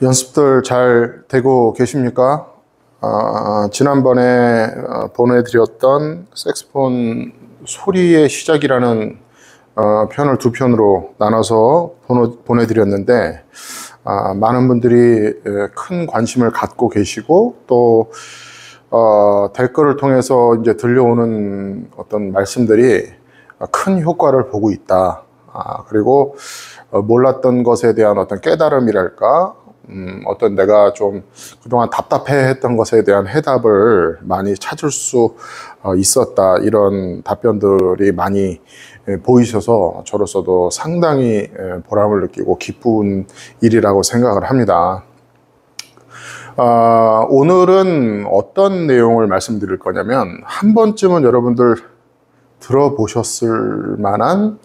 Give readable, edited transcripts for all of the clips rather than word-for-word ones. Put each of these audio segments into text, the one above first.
연습들 잘 되고 계십니까? 지난번에 보내드렸던 색소폰 소리의 시작이라는 편을 두 편으로 나눠서 보내드렸는데 많은 분들이 큰 관심을 갖고 계시고 또 댓글을 통해서 이제 들려오는 어떤 말씀들이 큰 효과를 보고 있다. 그리고 몰랐던 것에 대한 어떤 깨달음이랄까, 어떤 내가 좀 그동안 답답해 했던 것에 대한 해답을 많이 찾을 수 있었다. 이런 답변들이 많이 보이셔서 저로서도 상당히 보람을 느끼고 기쁜 일이라고 생각을 합니다. 오늘은 어떤 내용을 말씀드릴 거냐면, 한 번쯤은 여러분들 들어보셨을 만한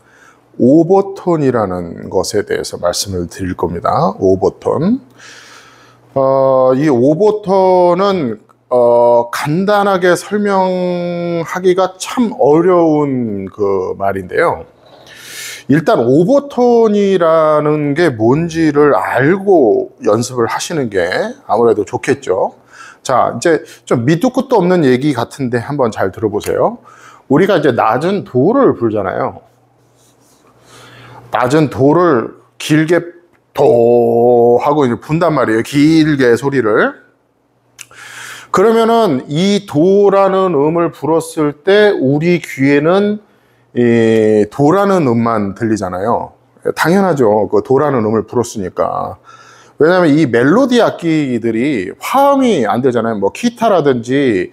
오버톤이라는 것에 대해서 말씀을 드릴 겁니다. 오버톤. 이 오버톤은 간단하게 설명하기가 참 어려운 그 말인데요. 일단 오버톤이라는 게 뭔지를 알고 연습을 하시는 게 아무래도 좋겠죠. 자, 이제 좀 밑도 끝도 없는 얘기 같은데 한번 잘 들어보세요. 우리가 이제 낮은 도를 불잖아요. 낮은 도를 길게 도 하고 이제 분단 말이에요. 길게 소리를. 그러면은 이 도라는 음을 불었을 때 우리 귀에는 이 도라는 음만 들리잖아요. 당연하죠. 그 도라는 음을 불었으니까. 왜냐하면 이 멜로디 악기들이 화음이 안 되잖아요. 뭐 기타라든지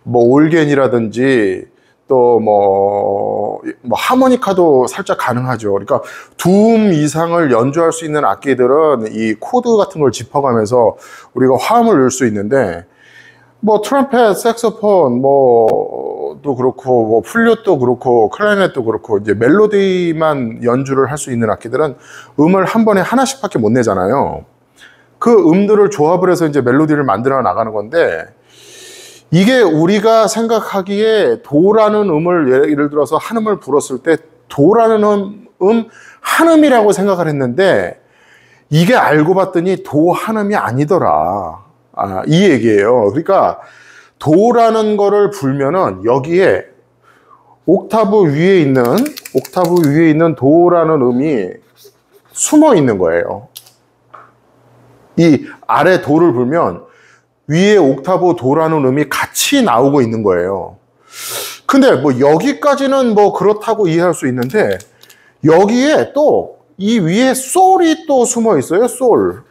뭐 올겐이라든지 또 뭐 하모니카도 살짝 가능하죠. 그러니까 두 이상을 연주할 수 있는 악기들은 이 코드 같은 걸 짚어가면서 우리가 화음을 넣을 수 있는데, 뭐 트럼펫, 색소폰 뭐도 그렇고 뭐 플룻도 그렇고 클라리넷도 그렇고 이제 멜로디만 연주를 할 수 있는 악기들은 음을 한 번에 하나씩밖에 못 내잖아요. 그 음들을 조합을 해서 이제 멜로디를 만들어 나가는 건데, 이게 우리가 생각하기에 도라는 음을 예를 들어서 한음을 불었을 때 도라는 한음이라고 생각을 했는데, 이게 알고 봤더니 도 한음이 아니더라. 이 얘기예요. 그러니까 도라는 거를 불면은 여기에 옥타브 위에 있는 도라는 음이 숨어 있는 거예요. 이 아래 도를 불면 위에 옥타브 도라는 음이 같이 나오고 있는 거예요. 근데 뭐 여기까지는 뭐 그렇다고 이해할 수 있는데, 여기에 또 이 위에 솔이 또 숨어 있어요. 솔.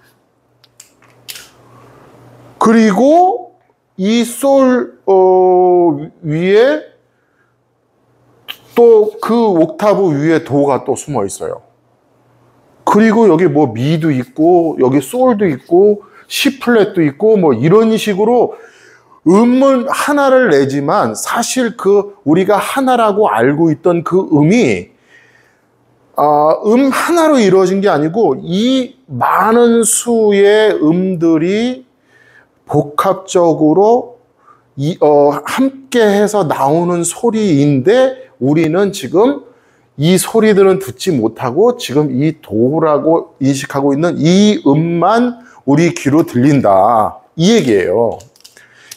그리고 이 솔 위에 또 그 옥타브 위에 도가 또 숨어 있어요. 그리고 여기 뭐 미도 있고 여기 솔도 있고 C 플랫도 있고 뭐 이런 식으로 음은 하나를 내지만 사실 그 우리가 하나라고 알고 있던 그 음이 음 하나로 이루어진 게 아니고 이 많은 수의 음들이 복합적으로 함께해서 나오는 소리인데, 우리는 지금 이 소리들은 듣지 못하고 지금 이 도라고 인식하고 있는 이 음만 우리 귀로 들린다. 이 얘기예요.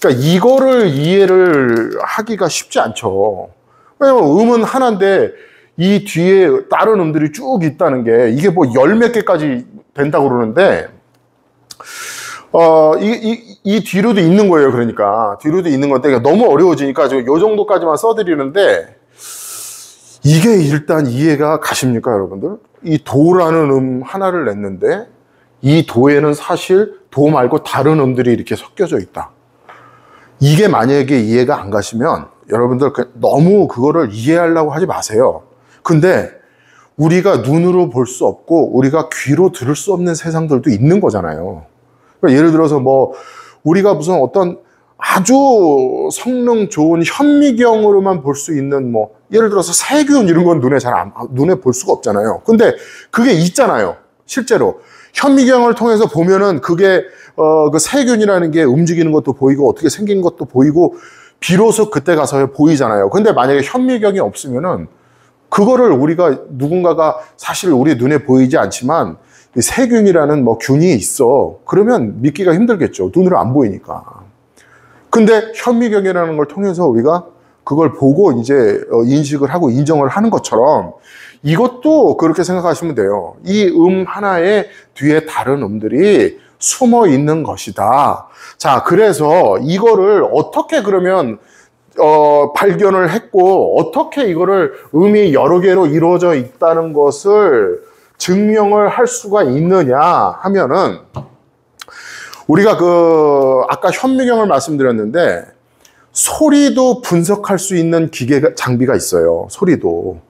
그러니까 이거를 이해를 하기가 쉽지 않죠. 왜냐면 음은 하나인데 이 뒤에 다른 음들이 쭉 있다는 게, 이게 뭐 열 몇 개까지 된다고 그러는데, 이 뒤로도 있는 거예요. 그러니까 뒤로도 있는 건데 너무 어려워지니까 지금 요 정도까지만 써드리는데, 이게 일단 이해가 가십니까, 여러분들? 이 도라는 음 하나를 냈는데 이 도에는 사실 도 말고 다른 음들이 이렇게 섞여져 있다. 이게 만약에 이해가 안 가시면 여러분들 너무 그거를 이해하려고 하지 마세요. 근데 우리가 눈으로 볼 수 없고 우리가 귀로 들을 수 없는 세상들도 있는 거잖아요. 그러니까 예를 들어서 뭐 우리가 무슨 어떤 아주 성능 좋은 현미경으로만 볼 수 있는 뭐 예를 들어서 세균 이런 건 눈에 볼 수가 없잖아요. 근데 그게 있잖아요. 실제로 현미경을 통해서 보면은 그게 그 세균이라는 게 움직이는 것도 보이고 어떻게 생긴 것도 보이고 비로소 그때 가서 보이잖아요. 근데 만약에 현미경이 없으면은 그거를 우리가 누군가가 사실 우리 눈에 보이지 않지만 이 세균이라는 뭐 균이 있어. 그러면 믿기가 힘들겠죠. 눈으로 안 보이니까. 근데 현미경이라는 걸 통해서 우리가 그걸 보고 이제 인식을 하고 인정을 하는 것처럼 이것도 그렇게 생각하시면 돼요. 이 하나의 뒤에 다른 음들이 숨어 있는 것이다. 자, 그래서 이거를 어떻게 그러면 발견을 했고 어떻게 이거를 음이 여러 개로 이루어져 있다는 것을 증명을 할 수가 있느냐 하면은 우리가 아까 현미경을 말씀드렸는데 소리도 분석할 수 있는 장비가 있어요. 소리도.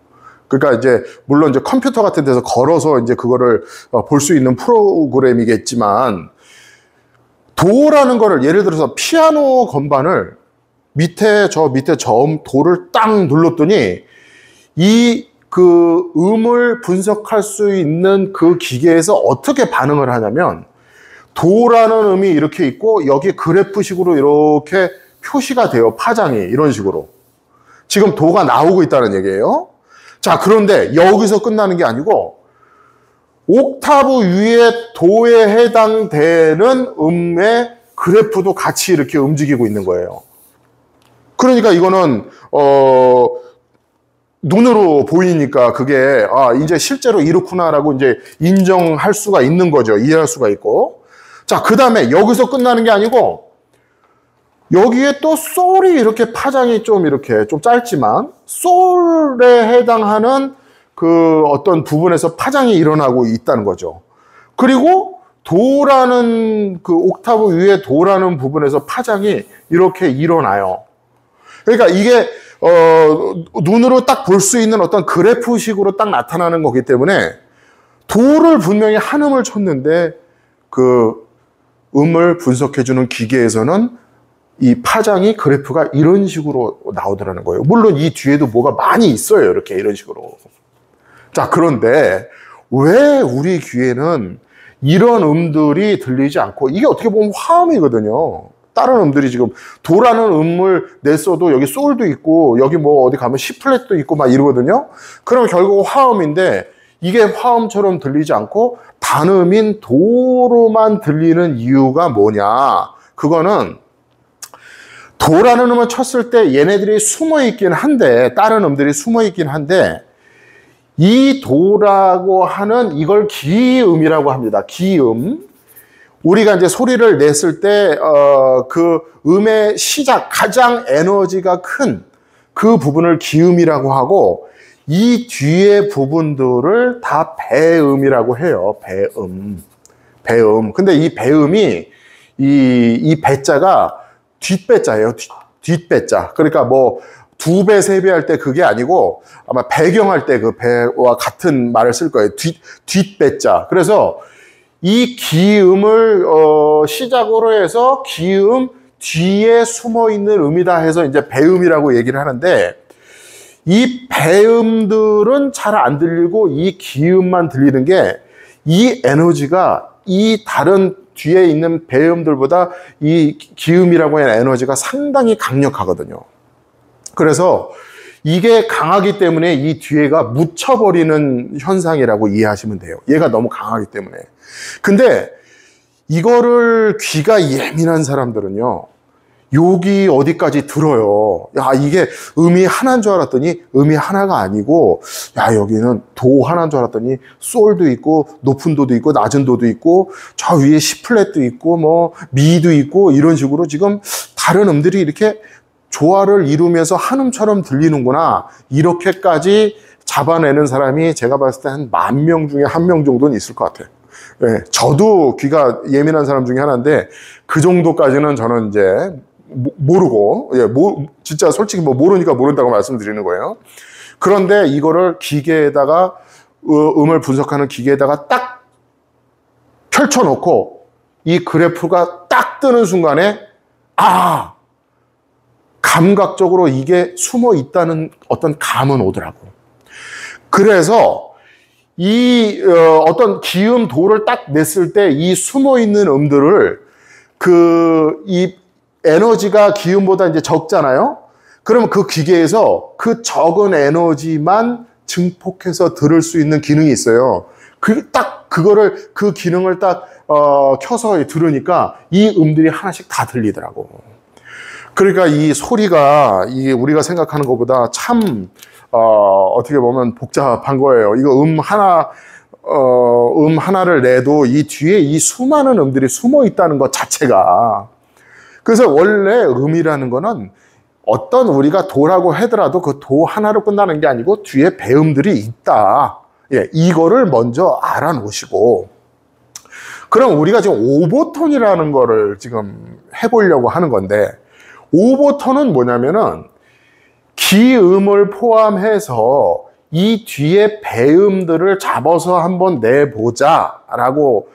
그러니까 이제 물론 이제 컴퓨터 같은 데서 걸어서 이제 그거를 볼 수 있는 프로그램이겠지만 도라는 거를 예를 들어서 피아노 건반을 밑에 도를 딱 눌렀더니 그 음을 분석할 수 있는 그 기계에서 어떻게 반응을 하냐면 도라는 음이 이렇게 있고 여기 그래프식으로 이렇게 표시가 돼요. 파장이 이런 식으로. 지금 도가 나오고 있다는 얘기예요. 자, 그런데 여기서 끝나는 게 아니고 옥타브 위에 도에 해당되는 음의 그래프도 같이 이렇게 움직이고 있는 거예요. 그러니까 이거는 눈으로 보이니까 그게 이제 실제로 이렇구나라고 이제 인정할 수가 있는 거죠. 이해할 수가 있고. 자, 그 다음에 여기서 끝나는 게 아니고 여기에 또 솔이 이렇게 파장이 좀 이렇게 좀 짧지만 솔에 해당하는 그 어떤 부분에서 파장이 일어나고 있다는 거죠. 그리고 도라는 그 옥타브 위에 도라는 부분에서 파장이 이렇게 일어나요. 그러니까 이게 눈으로 딱 볼 수 있는 어떤 그래프식으로 딱 나타나는 거기 때문에 도를 분명히 한 음을 쳤는데 그 음을 분석해주는 기계에서는 이 파장이 그래프가 이런 식으로 나오더라는 거예요. 물론 이 뒤에도 뭐가 많이 있어요. 이렇게 이런 식으로. 자, 그런데 왜 우리 귀에는 이런 음들이 들리지 않고 이게 어떻게 보면 화음이거든요. 다른 음들이 지금 도라는 음을 냈어도 여기 솔도 있고 여기 뭐 어디 가면 C 플랫도 있고 막 이러거든요. 그러면 결국 화음인데 이게 화음처럼 들리지 않고 단음인 도로만 들리는 이유가 뭐냐? 그거는 도라는 음을 쳤을 때 얘네들이 숨어 있긴 한데 다른 음들이 숨어 있긴 한데 이 도라고 하는 이걸 기음이라고 합니다. 기음. 우리가 이제 소리를 냈을 때 그 음의 시작 가장 에너지가 큰 그 부분을 기음이라고 하고 이 뒤에 부분들을 다 배음이라고 해요. 배음. 근데 이 배음이 이 배자가 뒷배자예요. 뒷배자. 그러니까 뭐 2배, 3배 할 때 그게 아니고 아마 배경할 때 그 배와 같은 말을 쓸 거예요. 뒷배자. 그래서 이 기음을 시작으로 해서 기음 뒤에 숨어 있는 음이다 해서 이제 배음이라고 얘기를 하는데 이 배음들은 잘 안 들리고 이 기음만 들리는 게 이 에너지가 이 다른 뒤에 있는 배음들보다 이 기음이라고 하는 에너지가 상당히 강력하거든요. 그래서 이게 강하기 때문에 이 뒤에가 묻혀버리는 현상이라고 이해하시면 돼요. 얘가 너무 강하기 때문에. 근데 이거를 귀가 예민한 사람들은요. 여기 어디까지 들어요. 야, 이게 음이 하나인 줄 알았더니 음이 하나가 아니고 야, 여기는 도 하나인 줄 알았더니 솔도 있고 높은 도도 있고 낮은 도도 있고 저 위에 C 플랫도 있고 뭐 미도 있고 이런 식으로 지금 다른 음들이 이렇게 조화를 이루면서 한 음처럼 들리는구나. 이렇게까지 잡아내는 사람이 제가 봤을 때 한 10,000명 중에 1명 정도는 있을 것 같아요. 네, 저도 귀가 예민한 사람 중에 하나인데 그 정도까지는 저는 이제 모르고 진짜 솔직히 뭐 모르니까 모른다고 말씀드리는 거예요. 그런데 이거를 기계에다가 음을 분석하는 기계에다가 딱 펼쳐놓고 이 그래프가 딱 뜨는 순간에 감각적으로 이게 숨어 있다는 어떤 감은 오더라고. 그래서 이 어떤 기음 도를 딱 냈을 때 이 숨어 있는 음들을 이 에너지가 기음보다 이제 적잖아요. 그러면 그 기계에서 그 적은 에너지만 증폭해서 들을 수 있는 기능이 있어요. 그거를, 그 기능을 딱, 켜서 들으니까 이 음들이 하나씩 다 들리더라고. 그러니까 이 소리가, 이게 우리가 생각하는 것보다 참, 어떻게 보면 복잡한 거예요. 이거 하나를 내도 이 뒤에 이 수많은 음들이 숨어 있다는 것 자체가. 그래서 원래 음이라는 거는 어떤 우리가 도라고 하더라도 그 도 하나로 끝나는 게 아니고 뒤에 배음들이 있다. 예, 이거를 먼저 알아놓으시고. 그럼 우리가 지금 오버톤이라는 거를 지금 해보려고 하는 건데, 오버톤은 뭐냐면은 기음을 포함해서 이 뒤에 배음들을 잡아서 한번 내보자 라고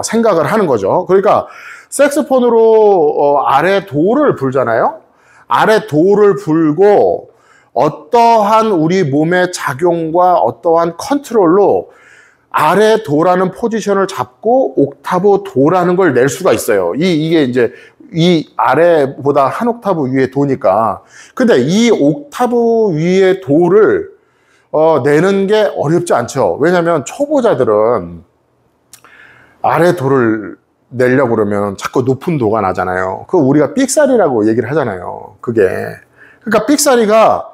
생각을 하는 거죠. 그러니까 색소폰으로 아래 도를 불잖아요. 아래 도를 불고 어떠한 우리 몸의 작용과 어떠한 컨트롤로 아래 도라는 포지션을 잡고 옥타브 도라는 걸 낼 수가 있어요. 이게 이제 이 아래보다 한 옥타브 위에 도니까. 근데 이 옥타브 위에 도를 내는 게 어렵지 않죠. 왜냐하면 초보자들은 아래 도를 내려고 그러면 자꾸 높은 도가 나잖아요. 그거 우리가 삑사리라고 얘기를 하잖아요. 그게. 그러니까 삑사리가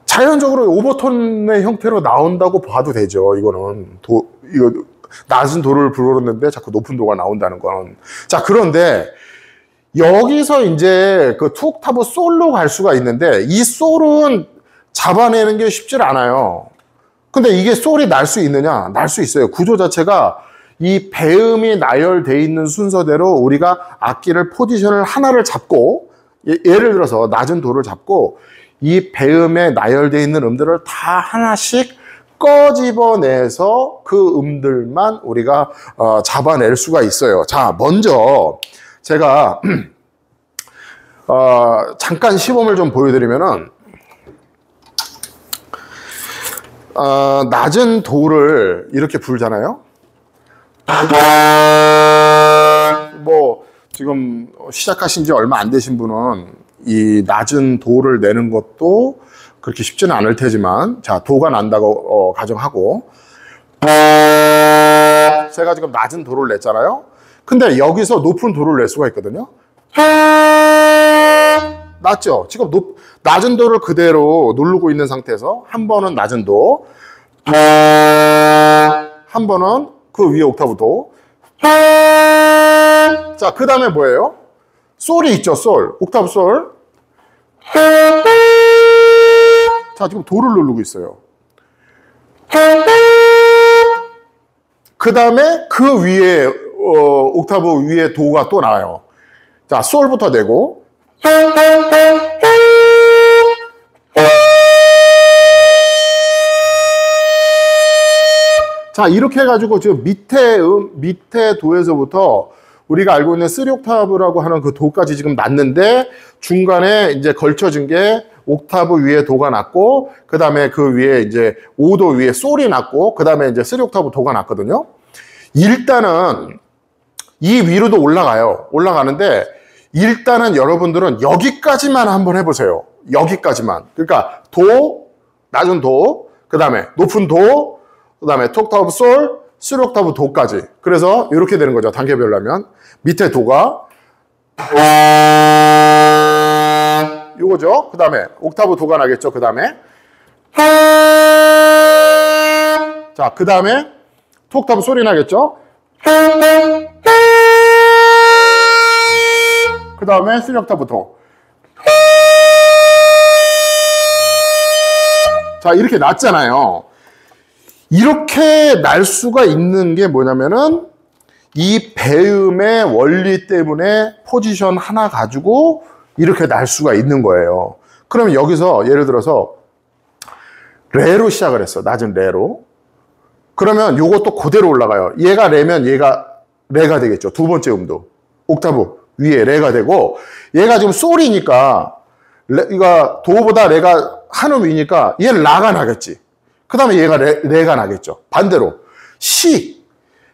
자연적으로 오버톤의 형태로 나온다고 봐도 되죠. 이거는 이거 낮은 도를 불렀는데 자꾸 높은 도가 나온다는 건. 자, 그런데 여기서 이제 그 투옥타브 솔로 갈 수가 있는데 이 솔은 잡아내는 게 쉽지 않아요. 근데 이게 솔이 날 수 있느냐? 날 수 있어요. 구조 자체가 이 배음이 나열되어 있는 순서대로 우리가 악기를 포지션을 하나를 잡고, 예를 들어서 낮은 도를 잡고 이 배음에 나열되어 있는 음들을 다 하나씩 꺼집어내서 그 음들만 우리가 잡아낼 수가 있어요. 자, 먼저 제가 잠깐 시범을 좀 보여드리면은, 낮은 도를 이렇게 불잖아요. 뭐 지금 시작하신 지 얼마 안 되신 분은 이 낮은 도를 내는 것도 그렇게 쉽지는 않을 테지만, 자, 도가 난다고 가정하고 제가 지금 낮은 도를 냈잖아요. 근데 여기서 높은 도를 낼 수가 있거든요. 낮죠? 지금 낮은 도를 그대로 누르고 있는 상태에서 한 번은 낮은 도, 한 번은 그 위에 옥타브 도. 자, 그 다음에 뭐예요? 솔이 있죠, 솔. 옥타브 솔. 자, 지금 도를 누르고 있어요. 그 다음에 그 위에, 옥타브 위에 도가 또 나와요. 자, 솔부터 내고. 자, 이렇게 해가지고 지금 밑에 도에서부터 우리가 알고 있는 3옥타브라고 하는 그 도까지 지금 났는데, 중간에 이제 걸쳐진 게 옥타브 위에 도가 났고, 그 다음에 그 위에 이제 5도 위에 솔이 났고, 그 다음에 이제 3옥타브 도가 났거든요. 일단은 이 위로도 올라가는데, 일단은 여러분들은 여기까지만 한번 해보세요. 여기까지만. 그러니까 도, 낮은 도, 그 다음에 높은 도, 그 다음에 투옥타브 솔, 3옥타브 도까지. 그래서 이렇게 되는 거죠. 단계별로 하면. 밑에 도가 요거죠. 그 다음에 옥타브 도가 나겠죠. 그 다음에 자, 그 다음에 투옥타브 솔이 나겠죠. 그 다음에 3옥타브 도. 자, 이렇게 났잖아요. 이렇게 날 수가 있는 게 뭐냐면은 이 배음의 원리 때문에 포지션 하나 가지고 이렇게 날 수가 있는 거예요. 그러면 여기서 예를 들어서 레로 시작을 했어. 낮은 레로. 그러면 요것도 그대로 올라가요. 얘가 레면 얘가 레가 되겠죠. 두 번째 음도. 옥타브 위에 레가 되고, 얘가 지금 솔이니까 이거 도보다 레가 한 음 위니까 얘는 라가 나겠지. 그 다음에 얘가 레가 나겠죠. 반대로 시,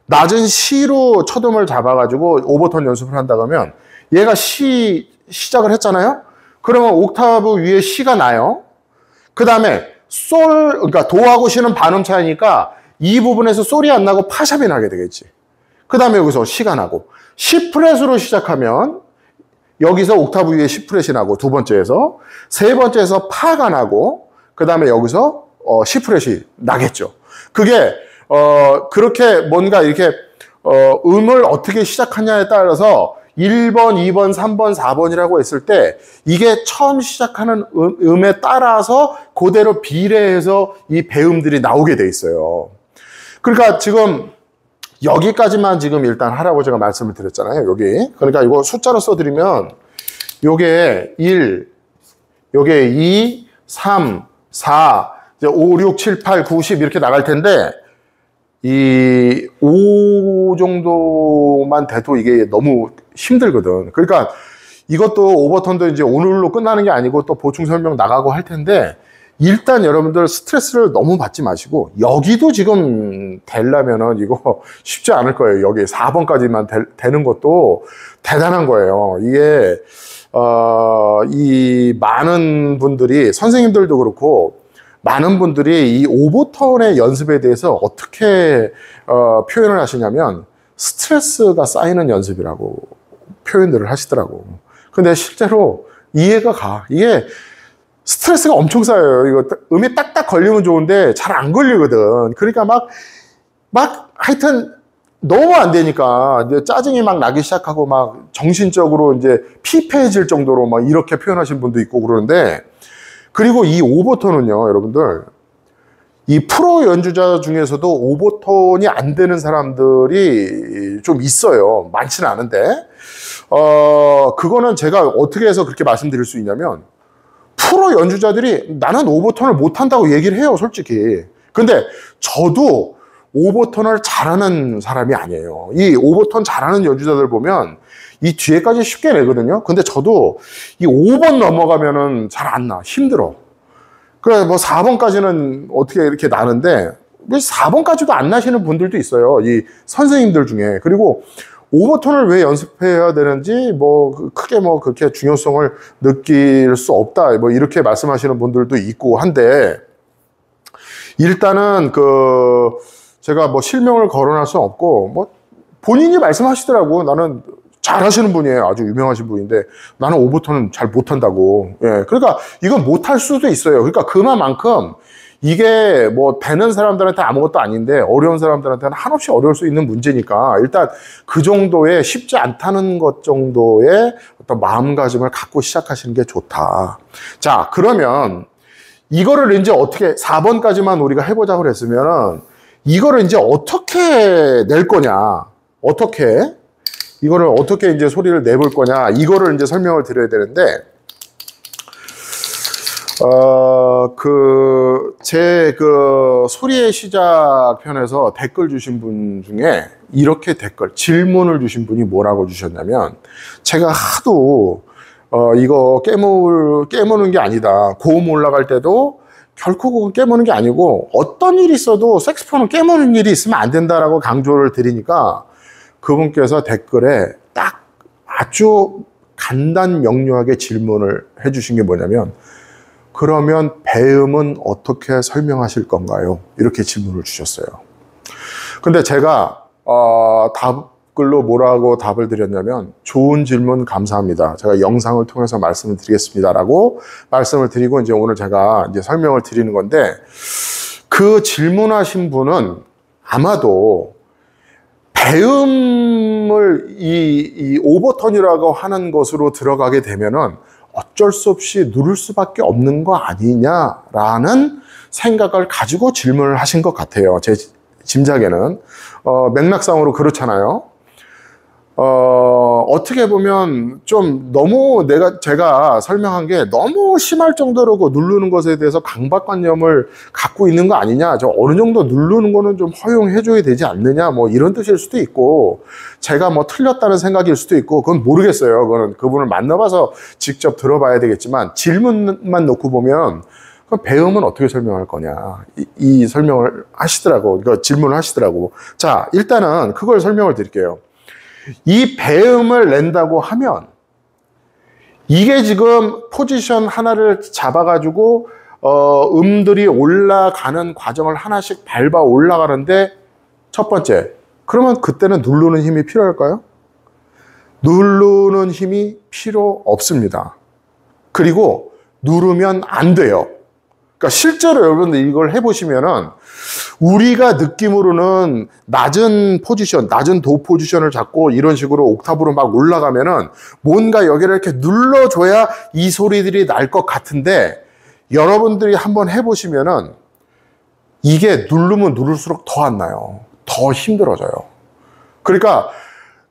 낮은 시로 첫 음을 잡아가지고 오버톤 연습을 한다 그러면 얘가 시작을 했잖아요. 그러면 옥타브 위에 시가 나요. 그 다음에 솔, 그러니까 도하고 시는 반음 차이니까 이 부분에서 솔이 안 나고 파샵이 나게 되겠지. 그 다음에 여기서 시가 나고, C프렛으로 시작하면 여기서 옥타브 위에 C프렛이 나고, 두 번째에서, 세 번째에서 파가 나고, 그 다음에 여기서 C프렛이 나겠죠. 그게 그렇게 뭔가 이렇게 음을 어떻게 시작하냐에 따라서 1번, 2번, 3번, 4번이라고 했을 때 이게 처음 시작하는 음에 따라서 그대로 비례해서 이 배음들이 나오게 돼 있어요. 그러니까 지금 여기까지만 지금 일단 하라고 제가 말씀을 드렸잖아요. 여기. 그러니까 이거 숫자로 써드리면 요게 1, 요게 2, 3, 4, 이제 5, 6, 7, 8, 9, 10 이렇게 나갈 텐데 이 5 정도만 돼도 이게 너무 힘들거든. 그러니까 이것도 오버톤도 이제 오늘로 끝나는 게 아니고 또 보충 설명 나가고 할 텐데 일단 여러분들 스트레스를 너무 받지 마시고 여기도 지금 되려면은 이거 쉽지 않을 거예요. 여기 4번까지만 되는 것도 대단한 거예요. 이게 이 많은 분들이 선생님들도 그렇고 많은 분들이 이 오버톤의 연습에 대해서 어떻게 표현을 하시냐면 스트레스가 쌓이는 연습이라고 표현들을 하시더라고. 근데 실제로 이해가 가. 이게 스트레스가 엄청 쌓여요. 이거 음이 딱딱 걸리면 좋은데 잘 안 걸리거든. 그러니까 막 하여튼 너무 안 되니까 이제 짜증이 막 나기 시작하고 막 정신적으로 이제 피폐해질 정도로 막 이렇게 표현하신 분도 있고 그러는데 그리고 이 오버톤은요, 여러분들, 이 프로 연주자 중에서도 오버톤이 안 되는 사람들이 좀 있어요. 많지는 않은데. 그거는 제가 어떻게 해서 그렇게 말씀드릴 수 있냐면, 프로 연주자들이 나는 오버톤을 못한다고 얘기를 해요, 솔직히. 근데 저도 오버톤을 잘하는 사람이 아니에요. 이 오버톤 잘하는 연주자들 보면 이 뒤에까지 쉽게 내거든요. 근데 저도 이 5번 넘어가면은 잘 안 나. 힘들어. 그래, 뭐 4번까지는 어떻게 이렇게 나는데, 4번까지도 안 나시는 분들도 있어요. 이 선생님들 중에. 그리고 오버톤을 왜 연습해야 되는지, 뭐, 크게 뭐 그렇게 중요성을 느낄 수 없다. 뭐 이렇게 말씀하시는 분들도 있고 한데, 일단은 제가 뭐 실명을 거론할 수 없고, 뭐 본인이 말씀하시더라고. 나는 잘하시는 분이에요. 아주 유명하신 분인데 나는 오버톤은 잘 못한다고. 예, 그러니까 이건 못할 수도 있어요. 그러니까 그만큼 이게 뭐 되는 사람들한테 아무것도 아닌데 어려운 사람들한테는 한없이 어려울 수 있는 문제니까 일단 그 정도의 쉽지 않다는 것 정도의 어떤 마음가짐을 갖고 시작하시는 게 좋다. 자, 그러면 이거를 이제 어떻게 4번까지만 우리가 해보자고 그랬으면 이거를 이제 어떻게 낼 거냐? 이거를 어떻게 이제 소리를 내볼 거냐, 이거를 이제 설명을 드려야 되는데, 제 소리의 시작 편에서 댓글 주신 분 중에 이렇게 질문을 주신 분이 뭐라고 주셨냐면, 제가 하도, 이거 깨무는 게 아니다. 고음 올라갈 때도 결코 그거 깨무는 게 아니고, 어떤 일이 있어도 색소폰은 깨무는 일이 있으면 안 된다라고 강조를 드리니까, 그분께서 댓글에 딱 아주 간단 명료하게 질문을 해주신 게 뭐냐면 그러면 배음은 어떻게 설명하실 건가요? 이렇게 질문을 주셨어요. 근데 제가 답글로 뭐라고 답을 드렸냐면 좋은 질문 감사합니다. 제가 영상을 통해서 말씀을 드리겠습니다라고 말씀을 드리고 이제 오늘 제가 이제 설명을 드리는 건데 그 질문하신 분은 아마도 배음을 이 오버톤이라고 하는 것으로 들어가게 되면은 어쩔 수 없이 누를 수밖에 없는 거 아니냐라는 생각을 가지고 질문을 하신 것 같아요. 제 짐작에는. 맥락상으로 그렇잖아요. 어떻게 보면 좀 너무 제가 설명한 게 너무 심할 정도로 누르는 것에 대해서 강박관념을 갖고 있는 거 아니냐. 저 어느 정도 누르는 거는 좀 허용해줘야 되지 않느냐. 뭐 이런 뜻일 수도 있고, 제가 뭐 틀렸다는 생각일 수도 있고, 그건 모르겠어요. 그거는 그분을 만나봐서 직접 들어봐야 되겠지만, 질문만 놓고 보면, 배음은 어떻게 설명할 거냐. 이 설명을 하시더라고. 그러니까 질문을 하시더라고. 자, 일단은 그걸 설명을 드릴게요. 이 배음을 낸다고 하면 이게 지금 포지션 하나를 잡아가지고 음들이 올라가는 과정을 하나씩 밟아 올라가는데 첫 번째, 그러면 그때는 누르는 힘이 필요할까요? 누르는 힘이 필요 없습니다. 그리고 누르면 안 돼요. 그러니까 실제로 여러분들 이걸 해보시면은 우리가 느낌으로는 낮은 포지션, 낮은 도 포지션을 잡고 이런 식으로 옥타브로 막 올라가면은 뭔가 여기를 이렇게 눌러줘야 이 소리들이 날 것 같은데 여러분들이 한번 해보시면은 이게 누르면 누를수록 더 안 나요. 더 힘들어져요. 그러니까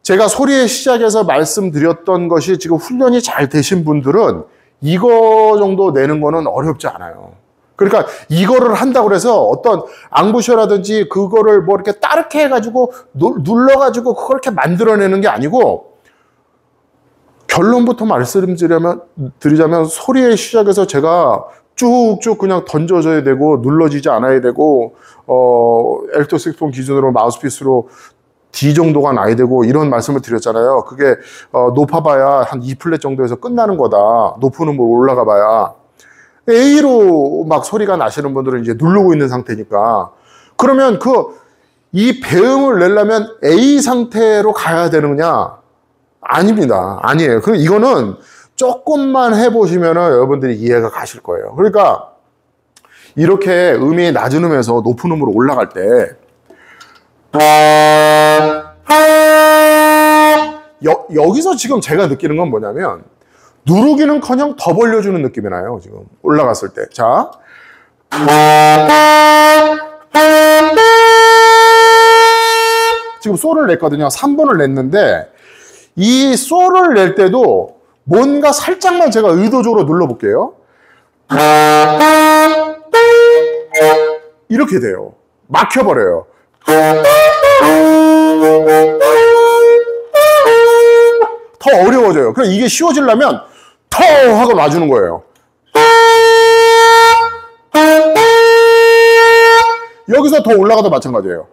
제가 소리의 시작에서 말씀드렸던 것이 지금 훈련이 잘 되신 분들은 이거 정도 내는 거는 어렵지 않아요. 그러니까 이거를 한다고 해서 어떤 앙부셔라든지 그거를 뭐 이렇게 따르게 해가지고 눌러가지고 그걸 이렇게 만들어내는 게 아니고 결론부터 말씀드리자면 소리의 시작에서 제가 쭉쭉 그냥 던져져야 되고 눌러지지 않아야 되고 엘토 색소폰 기준으로 마우스피스로 D 정도가 나야 되고 이런 말씀을 드렸잖아요. 그게 높아봐야 한 2플랫 정도에서 끝나는 거다. 높은 음으로 올라가 봐야. A로 막 소리가 나시는 분들은 이제 누르고 있는 상태니까. 그러면 이 배음을 내려면 A 상태로 가야 되느냐? 아닙니다. 아니에요. 그럼 이거는 조금만 해보시면은 여러분들이 이해가 가실 거예요. 그러니까 이렇게 음이 낮은 음에서 높은 음으로 올라갈 때 여기서 지금 제가 느끼는 건 뭐냐면 누르기는커녕 더 벌려주는 느낌이 나요. 지금 올라갔을 때. 자, 지금 솔을 냈거든요. 3번을 냈는데 이 솔을 낼 때도 뭔가 살짝만 제가 의도적으로 눌러볼게요. 이렇게 돼요. 막혀버려요. 더 어려워져요. 그럼 이게 쉬워지려면 더 하고 놔주는 거예요. 여기서 더 올라가도 마찬가지예요.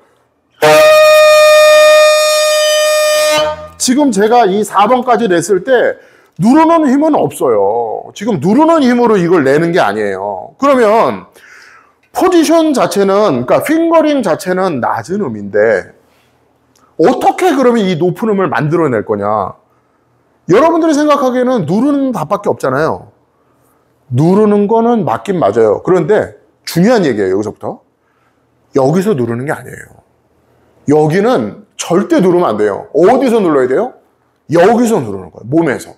지금 제가 이 4번까지 냈을 때 누르는 힘은 없어요. 지금 누르는 힘으로 이걸 내는 게 아니에요. 그러면 포지션 자체는, 그러니까 핑거링 자체는 낮은 음인데 어떻게 그러면 이 높은 음을 만들어낼 거냐? 여러분들이 생각하기에는 누르는 답밖에 없잖아요. 누르는 거는 맞긴 맞아요. 그런데 중요한 얘기예요. 여기서부터. 여기서 누르는 게 아니에요. 여기는 절대 누르면 안 돼요. 어디서 눌러야 돼요? 여기서 누르는 거예요. 몸에서.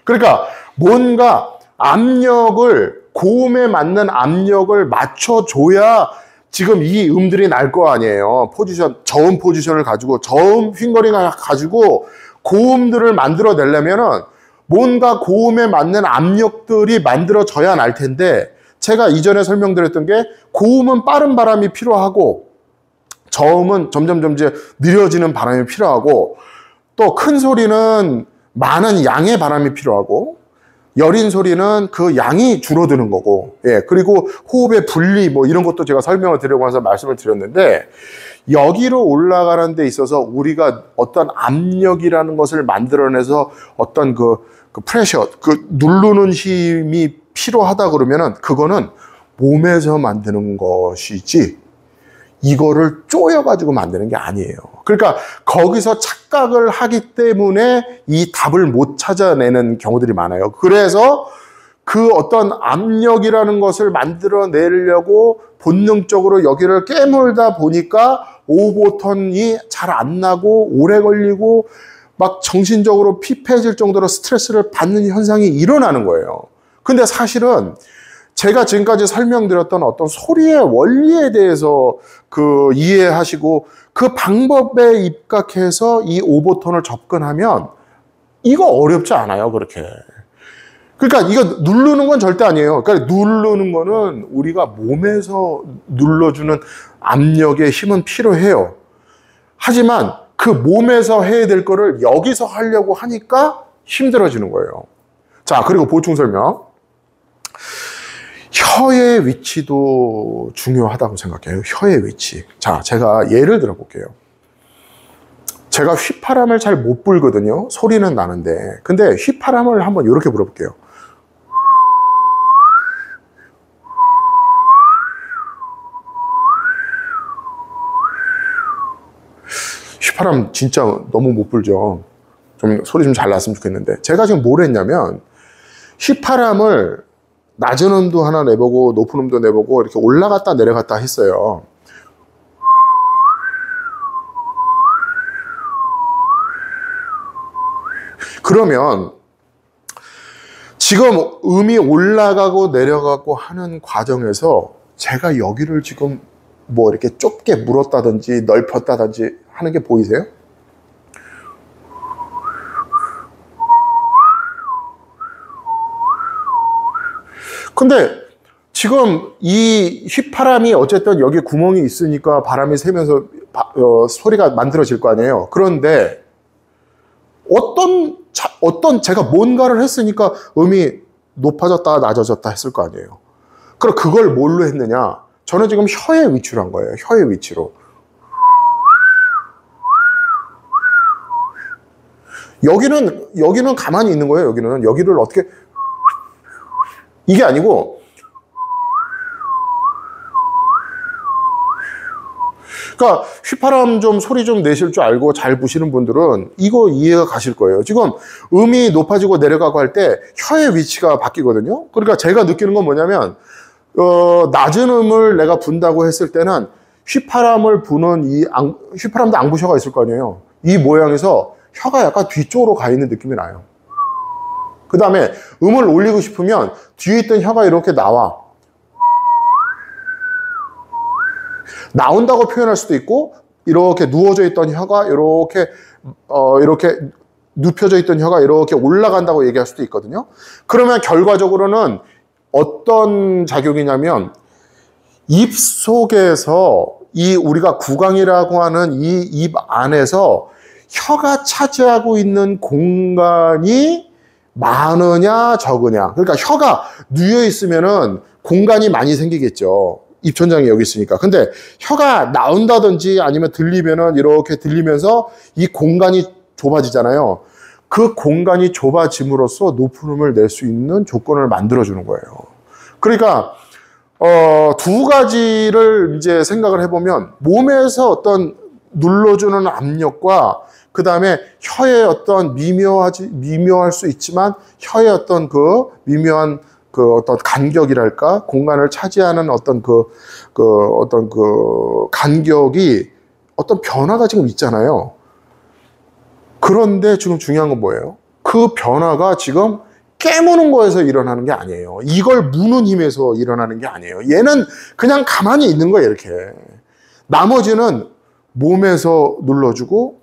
그러니까 뭔가 압력을, 고음에 맞는 압력을 맞춰줘야 지금 이 음들이 날 거 아니에요. 포지션, 저음 포지션을 가지고, 저음 핑거링을 가지고 고음들을 만들어내려면은 뭔가 고음에 맞는 압력들이 만들어져야 날 텐데, 제가 이전에 설명드렸던 게 고음은 빠른 바람이 필요하고 저음은 점점 느려지는 바람이 필요하고 또 큰 소리는 많은 양의 바람이 필요하고 여린 소리는 그 양이 줄어드는 거고, 예, 그리고 호흡의 분리 뭐 이런 것도 제가 설명을 드리려고 해서 말씀을 드렸는데 여기로 올라가는 데 있어서 우리가 어떤 압력이라는 것을 만들어내서 어떤 그 프레셔, 그 누르는 힘이 필요하다 그러면은 그거는 몸에서 만드는 것이지 이거를 쪼여가지고 만드는 게 아니에요. 그러니까 거기서 착각을 하기 때문에 이 답을 못 찾아내는 경우들이 많아요. 그래서 그 어떤 압력이라는 것을 만들어내려고 본능적으로 여기를 깨물다 보니까 오버톤이 잘 안 나고 오래 걸리고 막 정신적으로 피폐해질 정도로 스트레스를 받는 현상이 일어나는 거예요. 근데 사실은 제가 지금까지 설명드렸던 어떤 소리의 원리에 대해서 이해하시고 그 방법에 입각해서 이 오버톤을 접근하면 이거 어렵지 않아요, 그렇게. 그러니까 이거 누르는 건 절대 아니에요. 그러니까 누르는 거는 우리가 몸에서 눌러주는 압력의 힘은 필요해요. 하지만 그 몸에서 해야 될 거를 여기서 하려고 하니까 힘들어지는 거예요. 자, 그리고 보충 설명. 혀의 위치도 중요하다고 생각해요. 혀의 위치. 자, 제가 예를 들어 볼게요. 제가 휘파람을 잘 못 불거든요. 소리는 나는데. 근데 휘파람을 한번 이렇게 불어볼게요. 휘파람 진짜 너무 못 불죠. 좀 소리 좀 잘 났으면 좋겠는데. 제가 지금 뭘 했냐면 휘파람을 낮은 음도 하나 내보고 높은 음도 내보고 이렇게 올라갔다 내려갔다 했어요. 그러면 지금 음이 올라가고 내려가고 하는 과정에서 제가 여기를 지금 뭐 이렇게 좁게 물었다든지 넓혔다든지 하는 게 보이세요? 근데 지금 이 휘파람이 어쨌든 여기 구멍이 있으니까 바람이 새면서 소리가 만들어질 거 아니에요. 그런데 어떤 제가 뭔가를 했으니까 음이 높아졌다 낮아졌다 했을 거 아니에요. 그럼 그걸 뭘로 했느냐? 저는 지금 혀의 위치로 한 거예요. 혀의 위치로. 여기는 가만히 있는 거예요. 여기를 어떻게, 이게 아니고 그러니까 휘파람 좀 소리 좀 내실 줄 알고 잘 부시는 분들은 이거 이해가 가실 거예요. 지금 음이 높아지고 내려가고 할 때 혀의 위치가 바뀌거든요. 그러니까 제가 느끼는 건 뭐냐면 낮은 음을 내가 분다고 했을 때는 휘파람을 부는 휘파람도 앙부셔가 있을 거 아니에요. 이 모양에서 혀가 약간 뒤쪽으로 가 있는 느낌이 나요. 그 다음에 음을 올리고 싶으면 뒤에 있던 혀가 이렇게 나온다고 표현할 수도 있고, 이렇게 누워져 있던 혀가 이렇게 눕혀져 있던 혀가 이렇게 올라간다고 얘기할 수도 있거든요. 그러면 결과적으로는 어떤 작용이냐면 입 속에서 우리가 구강이라고 하는 이 입 안에서 혀가 차지하고 있는 공간이 많으냐 적으냐. 그러니까 혀가 누워 있으면은 공간이 많이 생기겠죠. 입천장이 여기 있으니까. 근데 혀가 나온다든지 아니면 들리면은 이렇게 들리면서 이 공간이 좁아지잖아요. 그 공간이 좁아짐으로써 높은 음을 낼 수 있는 조건을 만들어주는 거예요. 그러니까 두 가지를 이제 생각을 해보면 몸에서 어떤 눌러주는 압력과 그 다음에 혀의 어떤 미묘할 수 있지만 혀의 어떤 그 미묘한 그 어떤 간격이랄까 공간을 차지하는 어떤 어떤 간격이 어떤 변화가 지금 있잖아요. 그런데 지금 중요한 건 뭐예요? 그 변화가 지금 깨무는 거에서 일어나는 게 아니에요. 이걸 무는 힘에서 일어나는 게 아니에요. 얘는 그냥 가만히 있는 거예요, 이렇게. 나머지는 몸에서 눌러주고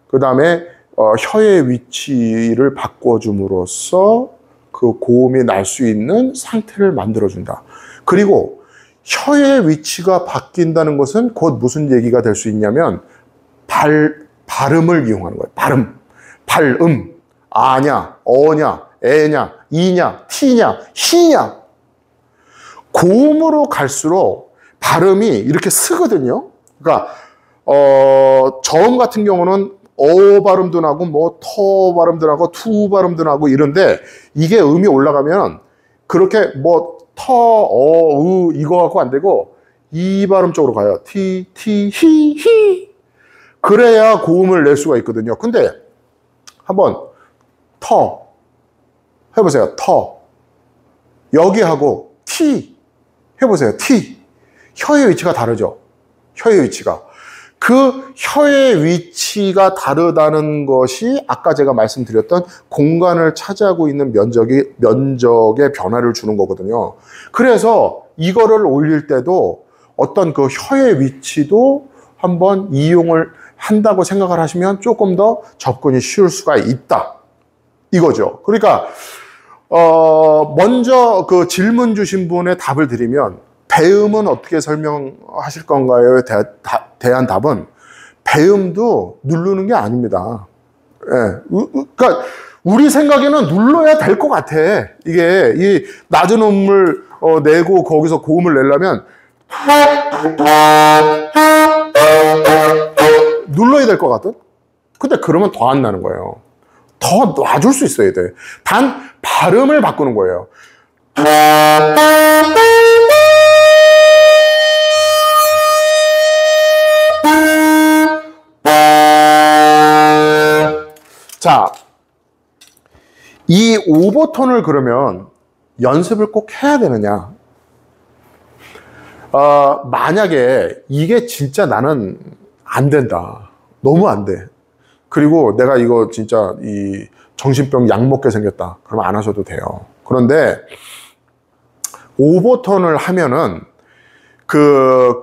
그 다음에 혀의 위치를 바꿔줌으로써 그 고음이 날 수 있는 상태를 만들어준다. 그리고 혀의 위치가 바뀐다는 것은 곧 무슨 얘기가 될 수 있냐면 발음을 이용하는 거예요. 발음. 아냐, 어냐, 애냐, 이냐, 티냐, 희냐. 고음으로 갈수록 발음이 이렇게 쓰거든요. 그러니까 저음 같은 경우는 어 발음도 나고 뭐 터 발음도 나고 투 발음도 나고 이런데 이게 음이 올라가면 그렇게 뭐 터, 어, 이거 갖고 안 되고 이 발음 쪽으로 가요. 티, 히. 그래야 고음을 낼 수가 있거든요. 근데 한번 터 해보세요. 터. 여기하고 티 해보세요. 티. 혀의 위치가 다르죠. 혀의 위치가. 그 혀의 위치가 다르다는 것이 아까 제가 말씀드렸던 공간을 차지하고 있는 면적의 변화를 주는 거거든요. 그래서 이거를 올릴 때도 어떤 그 혀의 위치도 한번 이용을 한다고 생각을 하시면 조금 더 접근이 쉬울 수가 있다. 이거죠. 그러니까 먼저 그 질문 주신 분의 답을 드리면 배음은 어떻게 설명하실 건가요? 대한 답은 배음도 누르는 게 아닙니다. 예. 그러니까 우리 생각에는 눌러야 될 것 같아. 이게 이 낮은 음을 내고 거기서 고음을 내려면 눌러야 될 것 같아. 근데 그러면 더 안 나는 거예요. 더 놔줄 수 있어야 돼. 단 발음을 바꾸는 거예요. 자, 이 오버톤을 그러면 연습을 꼭 해야 되느냐? 만약에 이게 진짜 나는 안 된다. 너무 안 돼. 그리고 내가 이거 진짜 이 정신병 약 먹게 생겼다. 그러면 안 하셔도 돼요. 그런데 오버톤을 하면은 그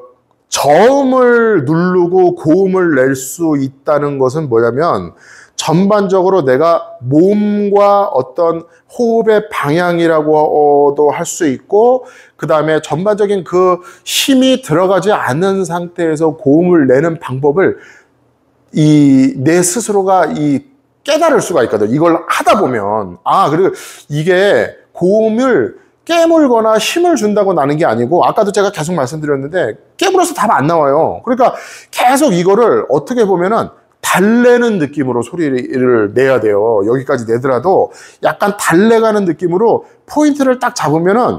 저음을 누르고 고음을 낼 수 있다는 것은 뭐냐면 전반적으로 내가 몸과 어떤 호흡의 방향이라고도 할 수 있고 그 다음에 전반적인 그 힘이 들어가지 않는 상태에서 고음을 내는 방법을 내 스스로가 깨달을 수가 있거든. 이걸 하다 보면 그리고 이게 고음을 깨물거나 힘을 준다고 나는 게 아니고 아까도 제가 계속 말씀드렸는데 깨물어서 답 안 나와요. 그러니까 계속 이거를 어떻게 보면은 달래는 느낌으로 소리를 내야 돼요. 여기까지 내더라도 약간 달래가는 느낌으로 포인트를 딱 잡으면은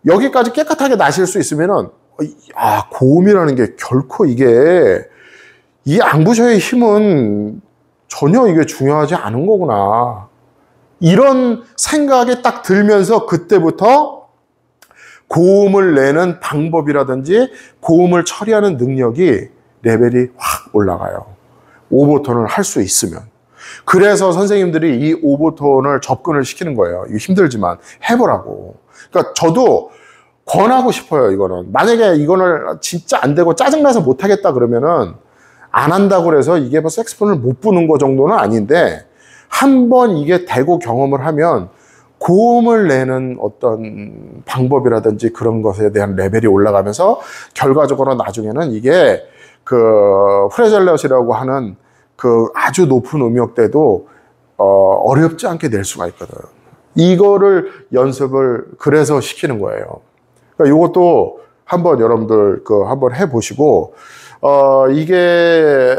여기까지 깨끗하게 나실 수 있으면은 고음이라는 게 결코 이게 이 앙부셔의 힘은 전혀 이게 중요하지 않은 거구나. 이런 생각이 딱 들면서 그때부터 고음을 내는 방법이라든지 고음을 처리하는 능력이 레벨이 확 올라가요. 오버톤을 할 수 있으면. 그래서 선생님들이 이 오버톤을 접근을 시키는 거예요. 이거 힘들지만 해보라고. 그러니까 저도 권하고 싶어요, 이거는. 만약에 이거는 진짜 안 되고 짜증나서 못하겠다 그러면은 안 한다고 그래서 이게 뭐 색소폰을 못 부는 거 정도는 아닌데 한번 이게 되고 경험을 하면 고음을 내는 어떤 방법이라든지 그런 것에 대한 레벨이 올라가면서 결과적으로 나중에는 이게 그 프레젤럿이라고 하는 그 아주 높은 음역대도 어렵지 않게 낼 수가 있거든. 이거를 연습을 그래서 시키는 거예요. 그러니까 이것도 한번 여러분들 한번 해보시고 이게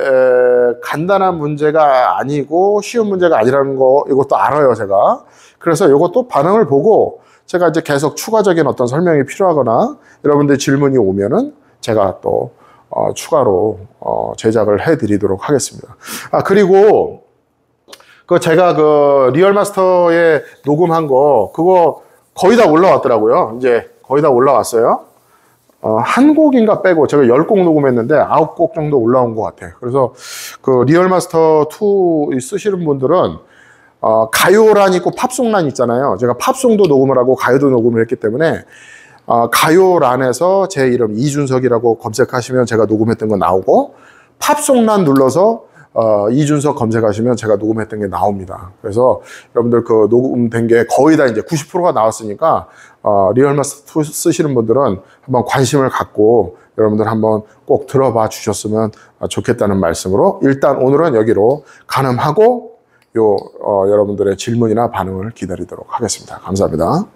간단한 문제가 아니고 쉬운 문제가 아니라는 거 이것도 알아요, 제가. 그래서 이것도 반응을 보고 제가 이제 계속 추가적인 어떤 설명이 필요하거나 여러분들 질문이 오면은 제가 또 추가로 제작을 해드리도록 하겠습니다. 그리고 제가 리얼마스터에 녹음한 거 그거 거의 다 올라왔더라고요. 이제 거의 다 올라왔어요. 한 곡인가 빼고 제가 10곡 녹음했는데 9곡 정도 올라온 것 같아요. 그래서 리얼마스터 2 쓰시는 분들은 가요란 있고 팝송란 있잖아요. 제가 팝송도 녹음을 하고 가요도 녹음을 했기 때문에 가요란에서 제 이름 이준석이라고 검색하시면 제가 녹음했던 거 나오고 팝송란 눌러서 이준석 검색하시면 제가 녹음했던 게 나옵니다. 그래서 여러분들 녹음된 게 거의 다 이제 90%가 나왔으니까 리얼마스터 2 쓰시는 분들은 한번 관심을 갖고 여러분들 한번 꼭 들어봐 주셨으면 좋겠다는 말씀으로 일단 오늘은 여기로 가늠하고 여러분들의 질문이나 반응을 기다리도록 하겠습니다. 감사합니다.